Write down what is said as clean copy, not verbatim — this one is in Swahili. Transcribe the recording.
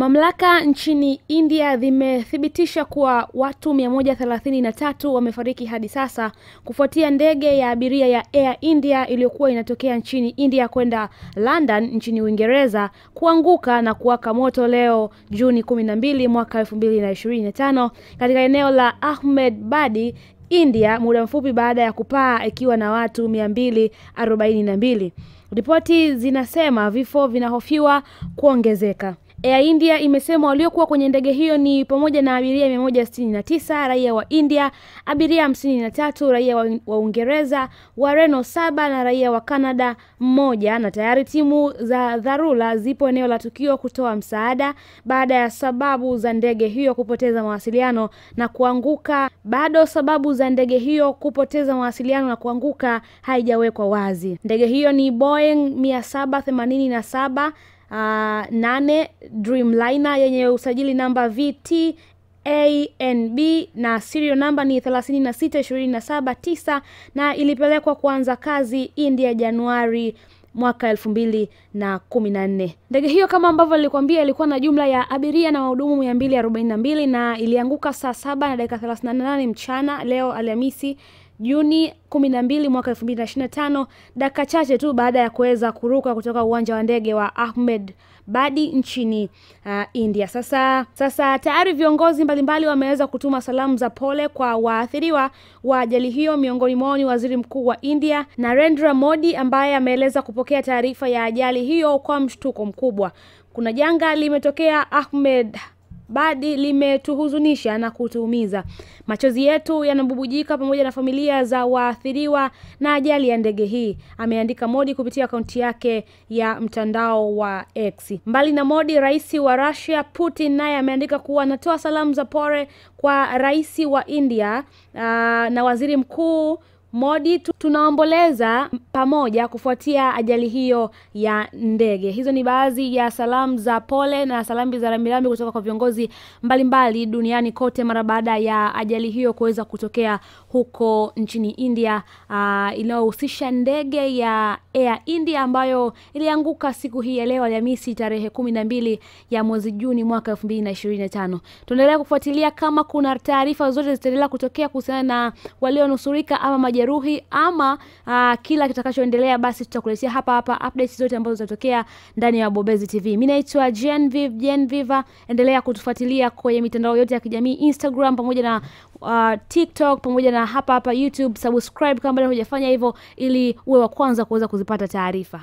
Mamlaka nchini India zimethibitisha kuwa watu 133 wamefariki hadi sasa kufuatia ndege ya abiria ya Air India iliyokuwa inatokea nchini India kwenda London nchini Uingereza kuanguka na kuwaka moto leo Juni 12 mwaka 2025 katika eneo la Ahmedabad, India, muda mfupi baada ya kupaa ikiwa na watu 242. Ripoti zinasema vifo vinahofiwa kuongezeka. Air India imesema waliokuwa kwenye ndege hiyo ni pamoja na abiria 169 raia wa India, abiria 53 raia wa Uingereza, Wareno 7 na raia wa Canada 1, na tayari timu za dharura zipo eneo la tukio kutoa msaada baada ya sababu za ndege hiyo kupoteza mawasiliano na kuanguka. Bado sababu za ndege hiyo kupoteza mawasiliano na kuanguka haijawekwa wazi. Ndege hiyo ni Boeing 787 8 Dreamliner yenye usajili namba VTANB na serial number ni 36279 na ilipelekwa kuanza kazi India Januari mwaka 2014. Ndege hiyo kama ambavyo nilikwambia ilikuwa na jumla ya abiria na wahudumu 242 na ilianguka saa 7:38 mchana leo Alhamisi Juni 12 mwaka 2025, dakika chache tu baada ya kuweza kuruka kutoka uwanja wa ndege wa Ahmedabad nchini India. Sasa tayari viongozi mbalimbali wameweza kutuma salamu za pole kwa waathiriwa wa ajali hiyo. Miongoni mwao ni Waziri Mkuu wa India Narendra Modi, ambaye ameeleza kupokea taarifa ya ajali hiyo kwa mshtuko mkubwa. Kuna janga limetokea Ahmedabad, limetuhuzunisha na kutuumiza. Machozi yetu yanabubujika pamoja na familia za waathiriwa na ajali ya ndege hii, ameandika Modi kupitia akaunti yake ya mtandao wa X. Mbali na Modi, rais wa Russia Putin naye ameandika kuwa anatoa salamu za pole kwa rais wa India na Waziri Mkuu Modi. Tunaomboleza pamoja kufuatia ajali hiyo ya ndege. Hizo ni baadhi ya salamu za pole na salamu za rambirambi kutoka kwa viongozi mbalimbali duniani kote mara baada ya ajali hiyo kuweza kutokea huko nchini India, inayohusisha ndege ya Air India ambayo ilianguka siku hii ya leo Alhamisi tarehe 12 ya mwezi Juni mwaka 2025. Tuendelea kufuatilia kama kuna taarifa zote zitaendelea kutokea kuhusiana na walionusurika ama majeruhi ama kila kitakachoendelea, basi tutakuletea hapa updates zote ambazo zitatokea ndani ya Bobezi TV. Mimi naitwa Genevieve. Endelea kutufuatilia kwenye mitandao yote ya kijamii, Instagram pamoja na TikTok pamoja na hapa YouTube. Subscribe kama bado hujafanya hivyo ili uwe wa kwanza kuweza kuzipata taarifa.